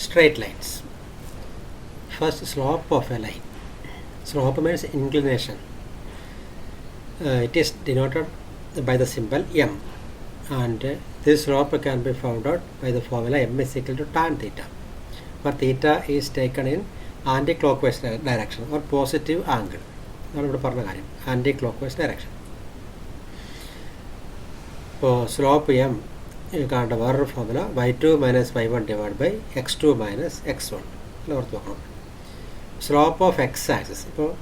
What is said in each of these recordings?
Straight lines. First, slope of a line. Slope means inclination. It is denoted by the symbol m, and this slope can be found out by the formula m is equal to tan theta, where theta is taken in anti-clockwise direction or positive angle. Anti-clockwise direction. So slope m, you can't have our formula y2 minus y1 divided by x2 minus x1. Slope of x-axis. So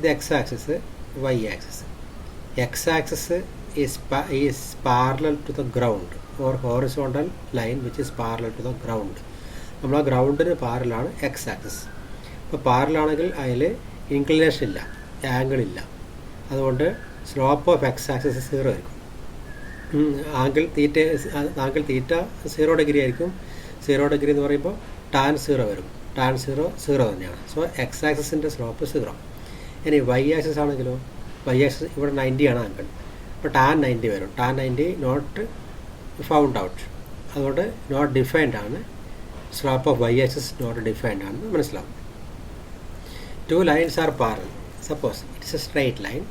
the x-axis, y-axis. X-axis is parallel to the ground or horizontal line which is parallel to the ground. Our ground is parallel to x-axis. So parallel is inclination, angle. That's why slope of x-axis is 0. Angle theta 0 degree. 0 degree is tan 0. Tan 0, 0. So x-axis in the slope is 0. And y-axis is y-axis is 90 angle. But tan 90. Tan 90 not found out. That's not defined. Slope of y-axis is not defined. Two lines are parallel. Suppose it is a straight line,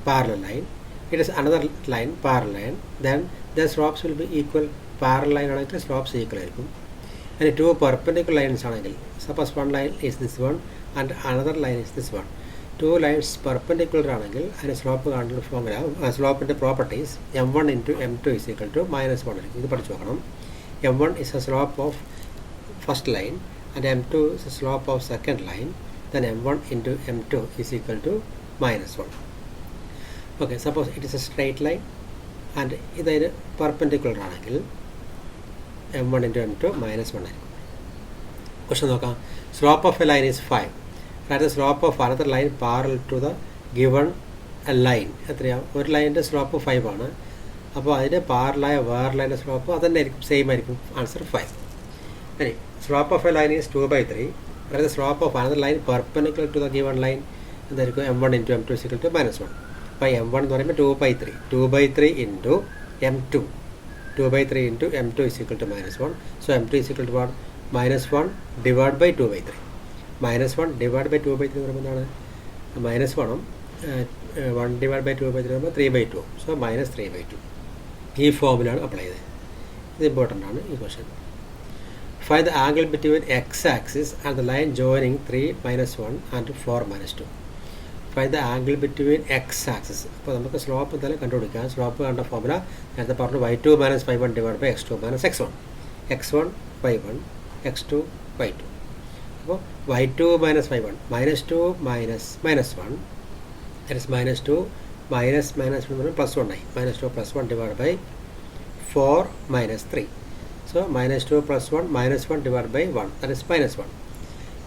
parallel line. It is another line, parallel line. Then the slopes will be equal. Parallel line slopes equal. And two perpendicular lines. Suppose one line is this one and another line is this one. Two lines perpendicular angle and slope formula, slope into properties m1 into m2 is equal to minus 1. M1 is a slope of first line and m2 is a slope of second line. Then m1 into m2 is equal to minus 1. Okay, suppose it is a straight line and it is a perpendicular angle. M1 into m2 minus 1. Question: slope of a line is 5. That is slope of another line parallel to the given line. One line is slope of 5. So parallel line slope is same. Answer 5. Slope of a line is 2 by 3. That is the slope of another line perpendicular to the given line. M1 into m2 is equal to minus 1. By m1 is 2 by 3. 2 by 3 into m2. 2 by 3 into m2 is equal to minus 1. So m2 is equal to what? Minus 1 divided by 2 by 3. Minus 1 divided by 2 by 3 minus 1 1 divided by 2 by 3 3 by 2. So minus 3 by 2. This formula is applied. This is important question. Find the angle between x-axis and the line joining 3 minus 1 and 4 minus 2. Find the angle between x-axis. So we slope slope under formula and the part y2 minus y1 divided by x2 minus x1. x1 y1, x2 y2. So y2 minus y1, minus 2 minus 1, that is minus 2 minus 1 plus 1, minus 2 plus 1 divided by 4 minus 3. So minus 2 plus 1 minus 1 divided by 1, that is minus 1.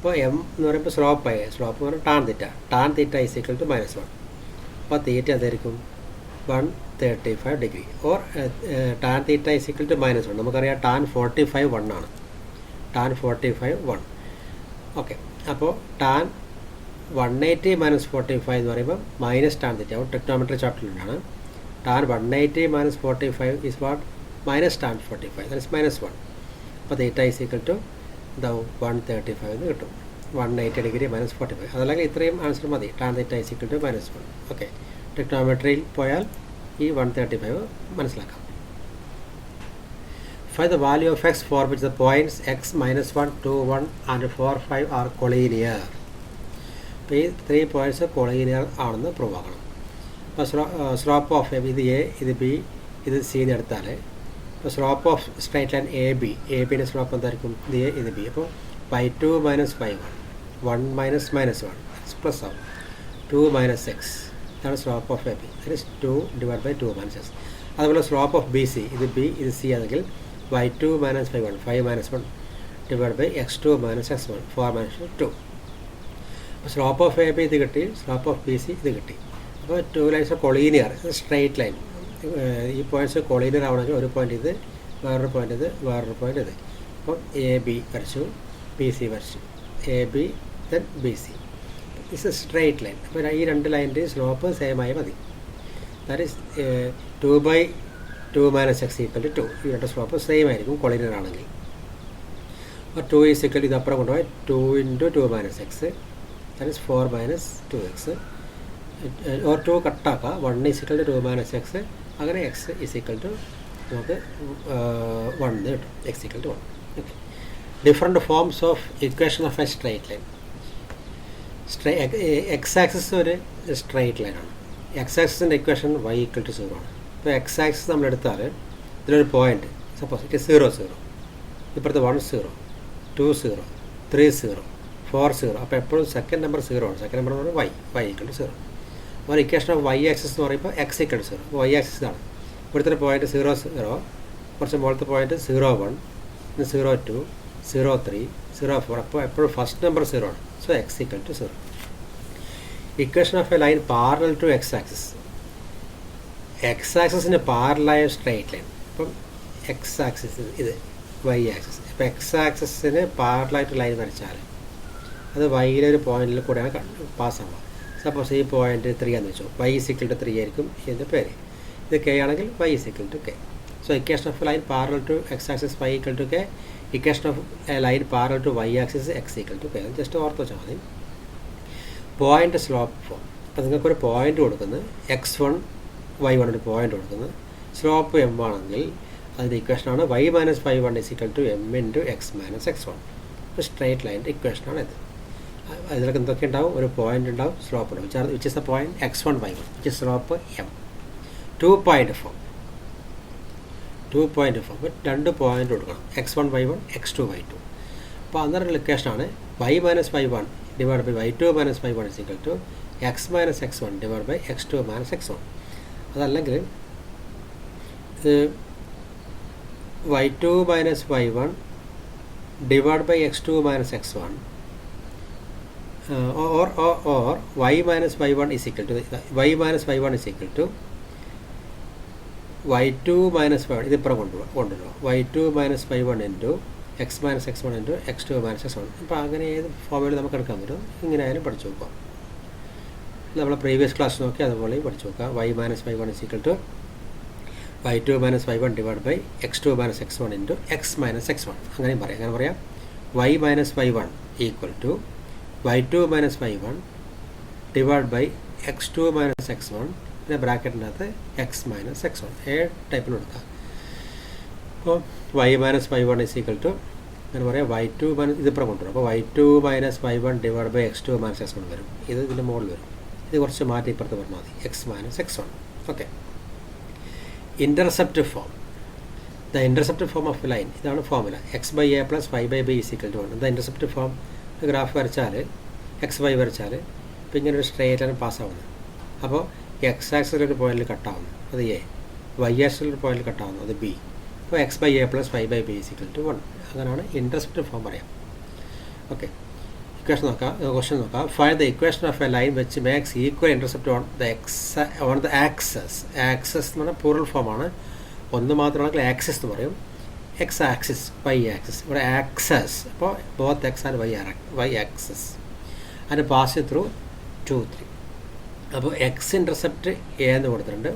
So m slope tan theta. Tan theta is equal to minus 1. So theta is 135 degree. Or tan theta is equal to minus 1. We tan 45 1. Tan 45 1. Okay. So tan 180 minus 45 is minus tan theta. Trigonometry chapter. Tan 180 minus 45 is what? Minus tan 45. That is minus 1. So theta is equal to the 135. 180 degree minus 45. That's like the answer. Tan theta is equal to minus 1. Okay. Trigonometry poyal e 135 minus laka. Find the value of x for which the points x minus 1, 2, 1 and 4, 5 are collinear. These 3 points are collinear are the prove. Slope of a is b is c. The slope of straight line AB is slope of the A is b. y2 minus y1, 1 minus 1, it's plus 1. 2 minus 6, that is slope of AB. That is 2 divided by 2 minus 6. That is slope of BC, is B is C. y2 minus y1, 5 minus 1 divided by x2 minus x1, 4 minus 2. Slope of AB is slope of BC is so 2 lines are collinear, it's a straight line. These points are collinear. One point is this, another point is this, another point is this. So AB versus BC versus AB then BC. This is a straight line. But this line is slope same. That is 2 by 2 minus x equal to 2. This slope same. Collinear. അപ്പോൾ 2 is equal ഇത് അപ്പുറം കൊണ്ടുപോയി 2 × 2 minus x that is 4 minus 2x or 2 കട്ടാക്കുക 1 is equal to 2 minus x അങ്ങനെ x is equal to നമുക്ക് 1 കിട്ടും x equal to 1. Okay, different forms of equation of a straight line. X axis ഒരു straight ലൈനാണ്. X ആക്സിസിൻ്റെ equation y equal to 0 ആണ്. ഇപ്പോൾ X axis നമ്മളെടുത്താൽ ഇതിലൊരു point suppose it 0 0, ഇപ്പുറത്ത് 1 0, 2 0, 3 0, 4 0. അപ്പോൾ എപ്പോഴും സെക്കൻഡ് നമ്പർ 0 ആണ്. സെക്കൻഡ് നമ്പർ എന്ന് പറഞ്ഞാൽ y ഈക്വൽ ടു 0. അപ്പോൾ ഇക്വേഷൻ ഓഫ് y ആക്സിസ് എന്ന് പറയുമ്പോൾ എക്സ് ഈക്വൽ ടു 0. അപ്പോൾ y ആക്സിസ് ആണ്. ഇവിടുത്തെ പോയിൻറ്റ് 0 0, കുറച്ച് മുകളിലത്തെ പോയിൻറ്റ് 0 1, 0 2, 0 3, 0 4. അപ്പോൾ എപ്പോഴും ഫസ്റ്റ് നമ്പർ 0 ആണ്. So x equal to 0. Equation of a line parallel to x axis. X ആക്സിസിന് പാരലായ സ്ട്രൈറ്റ് ലൈൻ. ഇപ്പം എക്സ് ആക്സിസ് ഇത് y ആക്സിസ്. ഇപ്പോൾ എക്സ് ആക്സിസിന് പാരലായിട്ട് ലൈൻ വരച്ചാൽ അത് വൈയിലെ ഒരു പോയിന്റിൽ കൂടെയാണ് പാസ്സാവുക. സപ്പോസ് ഈ പോയിന്റ് 3 എന്ന് വെച്ചു, y ഈസ് ഈക്വൽ ടു 3 ആയിരിക്കും ഇതിൻ്റെ പേര്. ഇത് k ആണെങ്കിൽ y is equal to k. So equation of line parallel to x axis y equal to k. Equation of line parallel to y axis x equal to k. Just ഓർത്ത് വെച്ചാൽ മതി. Point slope form. അപ്പോൾ നിങ്ങൾക്കൊരു point കൊടുക്കുന്നത് x1 y1 ഒരു point കൊടുക്കുന്നത് slope m ആണെങ്കിൽ അതിൻ്റെ ഇക്വേഷനാണ് y minus y1 is equal to m into x minus x1. ഒരു സ്ട്രേറ്റ് ലൈൻ്റെ ഇക്വേഷനാണ് ഇത്. അതിലൊക്കെ എന്തൊക്കെ ഉണ്ടാവും? ഒരു പോയിന്റ് ഉണ്ടാവും, സ്ലോപ്പ് ഉണ്ടാവും. Which is the point x1 y1 which is slope m. 2 point form. അപ്പോൾ 2 പോയിന്റ് കൊടുക്കണം, x1 y1 x2 y2. അപ്പോൾ അന്നേരം ഇക്വേഷനാണ് y minus y1 divide by y2 minus y1 is equal to x minus x1 divide by x2 minus x1. അതല്ലെങ്കിൽ y2 minus y1 divide by x2 minus x1 or y minus y1 is equal to y minus y1 is equal to y2 minus y1. ഇത് ഇപ്പുറം കൊണ്ടുവരും y2 minus y1 into x minus x1 into x2 minus x1. അപ്പോൾ അങ്ങനെ ഏത് ഫോമിൽ നമുക്ക് എടുക്കാൻ പറ്റും. ഇങ്ങനെ ആയാലും പഠിച്ചു നോക്കാം. നമ്മൾ പ്രീവിയസ് ക്ലാസ് നോക്കി അതുപോലെ പഠിച്ചു നോക്കാം. y minus y1 is equal to y2 minus y1 divide by x2 minus x1 into x minus x1. അങ്ങനെയും പറയാം. അങ്ങനെ പറയാം y minus y1 equal to y2 minus y1 divide by x2 minus x1 പിന്നെ ബ്രാക്കറ്റിനകത്ത് x minus x1. ടൈപ്പിൽ കൊടുക്കുക. അപ്പോൾ y minus y1 is equal to അങ്ങനെ പറയാം y2 മൈനസ് ഇതിപ്പുറം കൊണ്ടുവരും. അപ്പോൾ y2 minus y1 divide by x2 minus x1 വരും. ഇത് ഇതിൻ്റെ മുകളിൽ വരും. ഇത് കുറച്ച് മാറ്റി ഇപ്പുറത്ത് പറഞ്ഞാൽ മതി, x minus x1. Okay, intercept form. The intercept form of line ഇതാണ് formula. x by a plus y by b is equal to 1. The intercept form graph വരച്ചാൽ എക്സ് വൈ വരച്ചാൽ ഇപ്പോൾ ഇങ്ങനെ ഒരു സ്ട്രേറ്റ് ആണ് പാസ്സാവുന്നത്. അപ്പോൾ എക്സ് ആക്സിലൊരു പോയിന്റിൽ കട്ടാവുന്നു, അത് എ. വൈ ആക്സിലൊരു പോയിന്റിൽ കട്ടാവുന്നു, അത് ബി. അപ്പോൾ x by a plus y by b is equal to 1. അങ്ങനെയാണ് ഇൻ്റർസെപ്റ്റ് ഫോം പറയാം. ഓക്കെ, ഇക്വേഷൻ നോക്കാം. ക്വസ്റ്റ്യൻ നോക്കാം. Find the equation of a line which makes equal intercept on the axes. Axes എന്ന് പറഞ്ഞാൽ plural ഫോമാണ്. ഒന്ന് മാത്രമാണെങ്കിൽ ആക്സിസ് എന്ന് പറയും. X axis, y axis. ഇവിടെ ആക്സസ്, അപ്പോൾ both x and y axis അതിന് പാസ് ത്രൂ 2 3. അപ്പോൾ എക്സ് ഇൻ്റർസെപ്റ്റ് എ എന്ന് കൊടുത്തിട്ടുണ്ട്,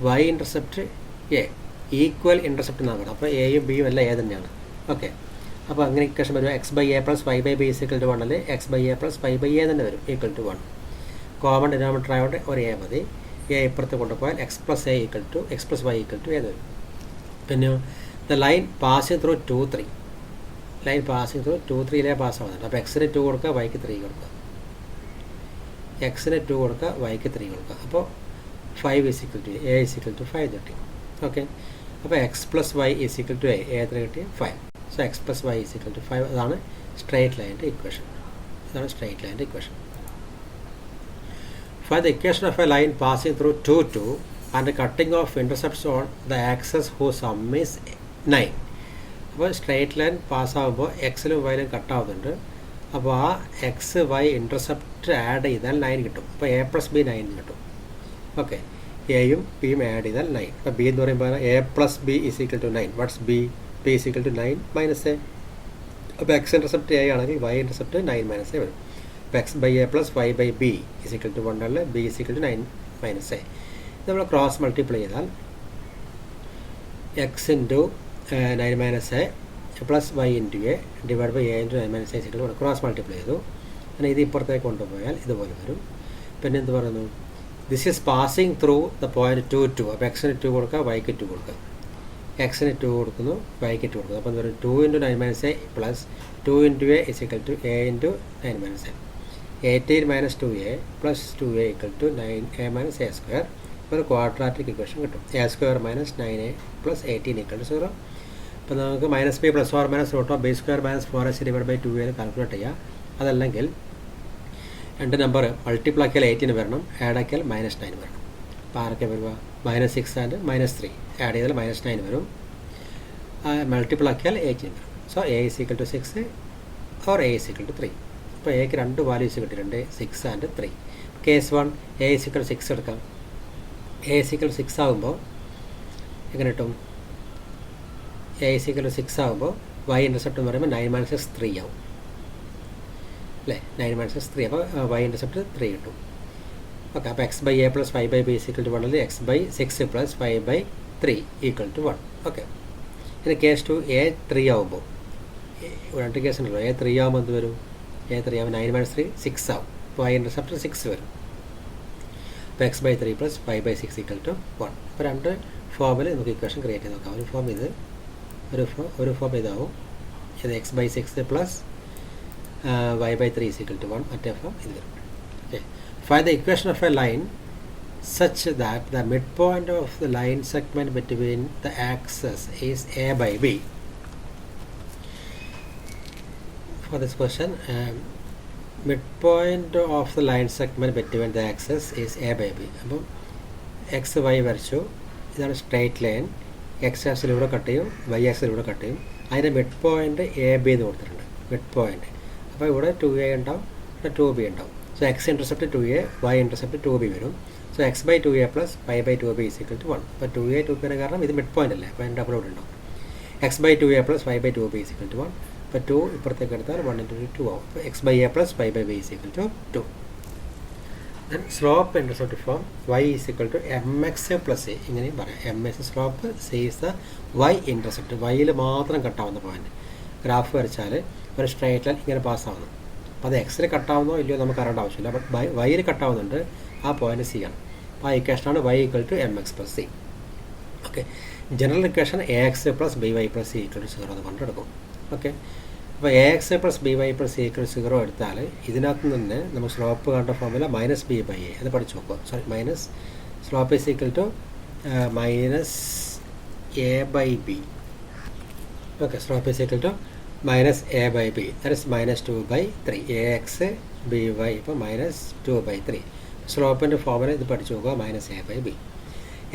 Y intercept a. Equal intercept എന്നാണ് പറയുന്നത്. അപ്പോൾ എയും ബിയും എല്ലാം എ തന്നെയാണ്. ഓക്കെ, അപ്പോൾ അങ്ങനെ ഇക്വേഷൻ വരും x by a plus y by b is equal to 1 അല്ലെ x by a plus y by a തന്നെ വരും ഈക്വൽ ടു 1. കോമൺ ഡിനോമിനേറ്റർ ആയതുകൊണ്ട് ഒരു എ മതി. എ ഇപ്പുറത്ത് കൊണ്ടുപോയാൽ x plus a equal to x plus y equal to എന്ന് വരും. പിന്നെ the line passing through 2 3. Line passing through 2 3 പാസ്സാവുന്നുണ്ട്. അപ്പോൾ എക്സിന് 2 കൊടുക്കുക, വൈക്ക് 3 കൊടുക്കുക. എക്സിന് 2 കൊടുക്കുക, വൈക്ക് 3 കൊടുക്കുക. അപ്പോൾ 5 is equal to a is equal to 5 കിട്ടി. ഓക്കെ, അപ്പോൾ x plus y is equal to a എത്ര കിട്ടി? 5. So x plus y is equal to 5. അതാണ് സ്ട്രേറ്റ് ലൈൻ്റെ ഇക്വേഷൻ. ഇതാണ് സ്ട്രേറ്റ് ലൈൻ്റെ equation. Find the equation of a line passing through 2 2 and cutting off intercepts on the axis whose sum is 9. അപ്പോൾ straight line പാസ്സാകുമ്പോൾ എക്സിലും വൈയിലും കട്ടാവുന്നുണ്ട്. അപ്പോൾ ആ X Y intercept add ചെയ്താൽ 9 കിട്ടും. അപ്പോൾ എ പ്ലസ് ബി 9 കിട്ടും. ഓക്കെ, എയും ബിയും ആഡ് ചെയ്താൽ 9. അപ്പോൾ ബി എന്ന് പറയുമ്പോൾ a plus b is equal to 9. What's b? B is equal to 9 minus a. അപ്പോൾ എക്സ് ഇൻ്റർസെപ്റ്റ് എ ആണെങ്കിൽ വൈ ഇൻ്റർസെപ്റ്റ് 9 മൈനസ് എ വരും. അപ്പോൾ x by a plus y by b is equal to 1 അല്ല, b is equal to 9 minus a. നമ്മൾ cross multiply ചെയ്താൽ x into 9 minus a plus y into a divide by a into i minus A സിക്കൽ cross multiply ചെയ്തു. അങ്ങനെ ഇത് ഇപ്പുറത്തേക്ക് കൊണ്ടുപോയാൽ ഇതുപോലെ വരും. പിന്നെ എന്ത് പറയുന്നു, this is passing through the point 2 2. അപ്പോൾ എക്സിന് 2 കൊടുക്കുക, വൈക്ക് 2 കൊടുക്കുക. എക്സിന് 2 കൊടുക്കുന്നു, വൈക്ക് 2 കൊടുക്കുന്നു. അപ്പോൾ എന്താ പറയുക, 2 into 9 minus a plus 2 into a is equal to a into 9 minus a. 18 minus 2a plus 2a equal to 9a minus a square. ഒരു ക്വാഡ്രാറ്റിക് ഇക്വേഷൻ കിട്ടും. A square minus 9a plus 18 equal to 0. അപ്പോൾ നമുക്ക് minus b plus or minus root of b square minus 4ac divide by 2a calculate ചെയ്യുക. അതല്ലെങ്കിൽ രണ്ട് number multiple ആക്കിയാൽ 18 വരണം, add ആക്കിയാൽ -9 വരണം. അപ്പോൾ ആരൊക്കെ വരുക, -6 ആൻഡ് -3 ആഡ് ചെയ്താൽ -9 വരും. മൾട്ടിപ്പിൾ ആക്കിയാൽ 18 വരും. So a is equal to 6 or a is equal to 3. അപ്പോൾ എക്ക് രണ്ട് വാല്യൂസ് കിട്ടിയിട്ടുണ്ട്, 6 and 3. Case 1 a is equal to 6 എടുക്കാം. a is equal to 6 ആകുമ്പോൾ എങ്ങനെ കിട്ടും, a is equal to 6 ആകുമ്പോൾ y ഇൻ്റർസെപ്റ്റ് എന്ന് പറയുമ്പോൾ 9 - 6 3 ആവും അല്ലേ. 9 - 6 3, അപ്പോൾ y ഇൻ്റർസെപ്റ്റ് 3 കിട്ടും. ഓക്കെ, അപ്പോൾ x by a plus 5 by b is equal to 1 അല്ലെങ്കിൽ x by 6 plus 5 by 3 equal to 1. Okay, ഇനി കേസ് 2 a 3 ആകുമ്പോൾ, രണ്ട് കേസ് ഉണ്ടല്ലോ, a 3 ആകുമ്പോൾ എന്ത് വരും, a 3 ആകുമ്പോൾ 9 - 3 6 ആവും. അപ്പോൾ y ഇൻ്റർസെപ്റ്റ് 6 വരും. അപ്പോൾ x by 3 plus 5 by 6 equal to 1. അപ്പോൾ രണ്ട് ഫോമിൽ നമുക്ക് ഇക്വേഷൻ ക്രിയേറ്റ് ചെയ്ത് നോക്കാം. ഒരു ഫോം ഇത്, ഒരു ഫോം ഇതാവും, ഇത് x by 6 plus y by 3 is equal to 1. മറ്റേ ഫോം ഇത് വരും. Okay, find the equation of a line such that the midpoint of the line segment between the axes is a by b. For this question, midpoint of the line segment between the axes is a by b. അപ്പം X Y വരച്ചു, ഇതാണ് straight line. X ആക്സിലൂടെ cut ചെയ്യും, Y ആക്സിലൂടെ cut ചെയ്യും. അതിൻ്റെ mid point A B എന്ന് കൊടുത്തിട്ടുണ്ട്, mid point. അപ്പോൾ ഇവിടെ 2a ഉണ്ടാവും, ഇവിടെ 2b ഉണ്ടാവും. So x intercept 2a, y intercept 2b വരും. So x by 2a plus 5 by 2b is equal to 1. അപ്പോൾ 2a 2b കാരണം ഇത് മിഡ് പോയിൻ്റ് അല്ലേ, അപ്പോൾ അതിൻ്റെ ഡബിൾ ഇവിടെ ഉണ്ടാവും. എക്സ് by 2a plus 5 by 2b is equal to 1. അപ്പോൾ 2 ഇപ്പുറത്തേക്ക് എടുത്താൽ 1 × 2 ആവും. അപ്പോൾ x by a plus 5 by b is equal to 2. Then slope intercept form y is equal to mx plus a, ഇങ്ങനെയും പറയാം. m is slope, c is the y intercept. വൈയിൽ മാത്രം കട്ടാവുന്ന പോയിന്റ്. ഗ്രാഫ് വരച്ചാൽ ഒരു സ്ട്രൈറ്റ് ലൈൻ ഇങ്ങനെ പാസ്സാവുന്നു. അപ്പോൾ അത് എക്സിൽ കട്ടാവുന്നോ ഇല്ലയോ നമുക്ക് അറിയേണ്ട ആവശ്യമില്ല, ബട്ട് വൈയിൽ കട്ടാവുന്നുണ്ട്, ആ പോയിന്റ് സി ആണ്. അപ്പോൾ ആ ഇക്വേഷനാണ് y equal to mx plus c. Okay, general equation ax plus by plus c equal to 0 എന്ന് കൊണ്ടെടുക്കും. ഓക്കെ, അപ്പോൾ ax plus by plus c equal to 0 എടുത്താൽ ഇതിനകത്ത് നിന്ന് നമ്മൾ സ്ലോപ്പ് കണ്ട ഫോർമുല -b/a, അത് പഠിച്ചു നോക്കുക. Sorry, minus slope is equal to -a/b. Okay, slope is equal to -a/b, that is -2/3. ax by, ഇപ്പോൾ -2/3. സ്ലോപ്പിൻ്റെ ഫോർമുല ഇത് പഠിച്ചു നോക്കുക, -a/b.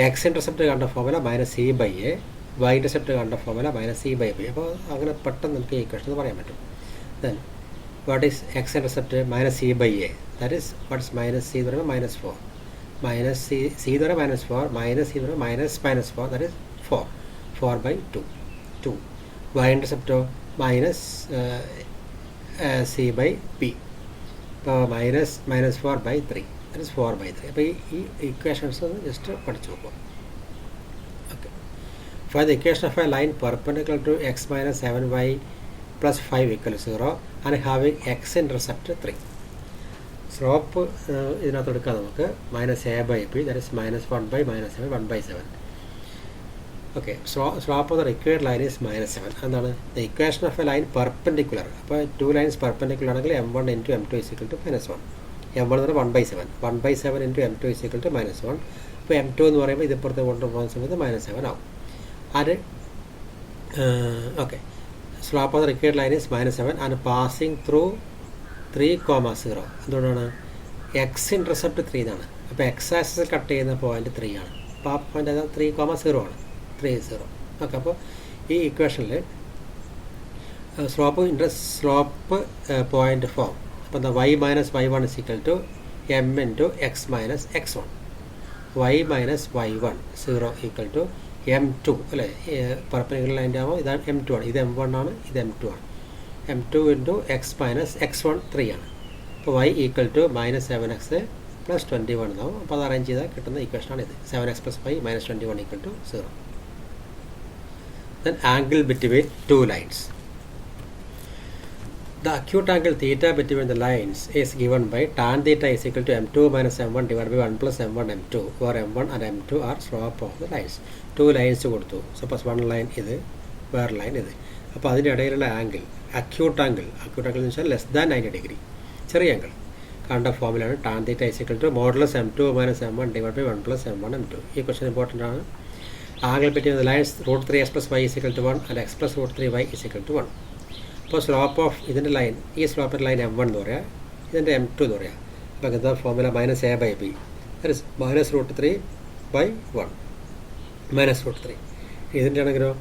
എക്സ് ഇൻ്റർസെപ്റ്റ് കണ്ട ഫോർമുല -c/a, y ഇൻ്റർസെപ്റ്റ് കണ്ട ഫോർമുല -c/b. അപ്പോൾ അങ്ങനെ പെട്ടെന്ന് നമുക്ക് ഈ ഇക്വേഷൻ പറയാൻ പറ്റും. Then what is X intercept, -c/a, that is what is -c എന്ന് പറയുമ്പോൾ -4, -c എന്ന് പറയുമ്പോൾ -4, -c എന്ന് പറയുമ്പോൾ -4, ദാറ്റ് ഈസ് 4/2. y ഇൻ്റർസെപ്റ്റോ -c/b, ഇപ്പോൾ -4/3, ദാറ്റ് ഈസ് 4/3. അപ്പോൾ ഈ ഇക്വേഷൻസ് ഒന്ന് ജസ്റ്റ് പഠിച്ചു നോക്കുക. Okay, find the equation of a line perpendicular to x minus 7y plus 5 equal to 0 and having x intercept 3. Slope ഇതിനകത്ത് എടുക്കാം നമുക്ക്, -a/b, that is -1/-7, 1/7. Okay, slope of the required line is -7. എന്താണ് the equation of a line perpendicular. അപ്പോൾ 2 lines perpendicular ആണെങ്കിൽ m1 × m2 is equal to -1. m1 എന്ന് പറഞ്ഞാൽ 1/7, 1/7 × m2 is equal to -1. അപ്പോൾ m2 എന്ന് പറയുമ്പോൾ ഇതിപ്പുറത്ത് കൊണ്ടുപോകുന്ന സമയത്ത് -7 ആവും. അത് okay, slope of the required line is -7 and passing through 3,0. എന്തുകൊണ്ടാണ്, എക്സ് ഇൻ്റർസെപ്റ്റ് 3 എന്നാണ്. അപ്പോൾ എക്സ് ആക്സിസ് കട്ട് ചെയ്യുന്ന പോയിന്റ് 3 ആണ്. അപ്പോൾ ആ പോയിന്റ് 3,0 ആണ്, 30. ഓക്കെ, അപ്പോൾ ഈ ഇക്വേഷനിൽ സ്ലോപ്പ് പോയിന്റ് ഫോം. അപ്പോൾ എന്താ, y - y1 is equal to m × x - x1. y - y1 0 equal to m2 അല്ലേ, പെർപെൻഡിക്കുലർ ലൈൻ്റെ ആകുമ്പോൾ ഇതാണ് m2 ആണ്, ഇത് m1 ആണ്, ഇത് m2 ആണ്. m2 × x - x1 3 ആണ്. അപ്പോൾ y equal to -7x plus 21 എന്നാവും. അപ്പോൾ അത് അറേഞ്ച് ചെയ്താൽ കിട്ടുന്ന ഇക്വേഷനാണ് ഇത്, 7x + y - 21 equal to 0. Then angle between two lines. The acute angle theta between the lines is given by tan theta is equal to m2 minus m1 divided by 1 plus m1 m2, where m1 and m2 are slope of the lines. Two lines കൊടുത്തു. Suppose one line ഇത്, വേറെ line ഇത്. അപ്പോൾ അതിൻ്റെ ഇടയിലുള്ള angle acute angle എന്ന് വെച്ചാൽ less than 90 degree, ചെറിയ ആംഗിൾ. കണ്ട ഫോമിലാണ് tan theta is equal to modulus m2 minus m1 divide by 1 plus m1 m2. ഈ ക്വസ്റ്റൻ ഇമ്പോർട്ടൻ്റ് ആണ്. Angle between the lines √3x plus y is equal to 1 and x plus √3y is equal to 1. അപ്പോൾ slope of ഇതിൻ്റെ line, ഈ സ്ലോപ്പിൻ്റെ line m1 എന്ന് പറയാം, ഇതിൻ്റെ m2 എന്ന് പറയാം. അപ്പോൾ എന്താ formula minus a by b, that is minus √3/1 minus √3. ഇതിൻ്റെ ആണെങ്കിലോ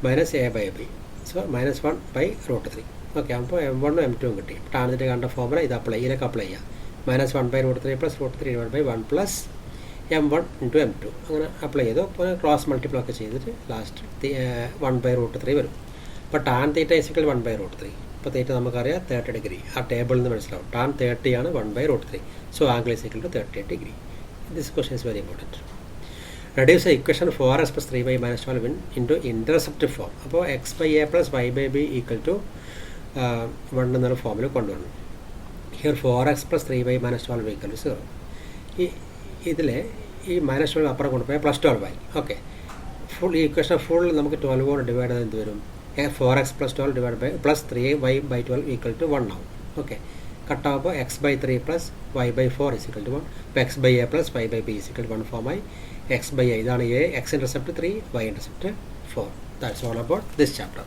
minus a by b, so minus 1/√3. Okay, അപ്പോൾ m1ഉം m2ഉം കിട്ടി. ടാനിൻ്റെ കണ്ട ഫോർമുല ഇത് ഇതിലേക്ക് അപ്ലൈ ചെയ്യാം. Minus 1/√3 plus √3 divide by 1 plus m1 into m2 അങ്ങനെ അപ്ലൈ ചെയ്തു. അപ്പോൾ ക്രോസ് മൾട്ടിപ്പിൾ ഒക്കെ ചെയ്തിട്ട് ലാസ്റ്റ് 1/√3 വരും. അപ്പോൾ ടാൻ തീറ്റ ഇസിക്കൽ 1/√3. ഇപ്പോൾ തീറ്റ നമുക്കറിയാം 30 ഡിഗ്രി, ആ ടേബിളിൽ നിന്ന് മനസ്സിലാവും. ടാൻ 30 ആണ് 1/√3. So angle is equal to 30 degree. This question is very important. Reduce the equation 4x plus 3y minus 12 into intercept form. അപ്പോൾ x/a plus y/b equal to 1 എന്നൊരു ഫോമിൽ കൊണ്ടുവരണം. Here 4x plus 3y minus 12 equal to 0. ഇതിൽ ഈ -12 അപ്പുറം കൊണ്ടുപോയാൽ +12y. Okay, full ഈ equation full നമുക്ക് 12 കൊണ്ട് ഡിവൈഡ് ചെയ്ത് എന്ത് വരും? 4x plus 12 divided by plus 3y/12 equal to 1 now. Okay, കട്ടാകുമ്പോൾ x/3 plus y/4 is equal to 1. അപ്പോൾ x/a plus y/b is equal to 1 for my x/a. ഇതാണ് a, x intercept 3, y intercept 4. That's all about this chapter.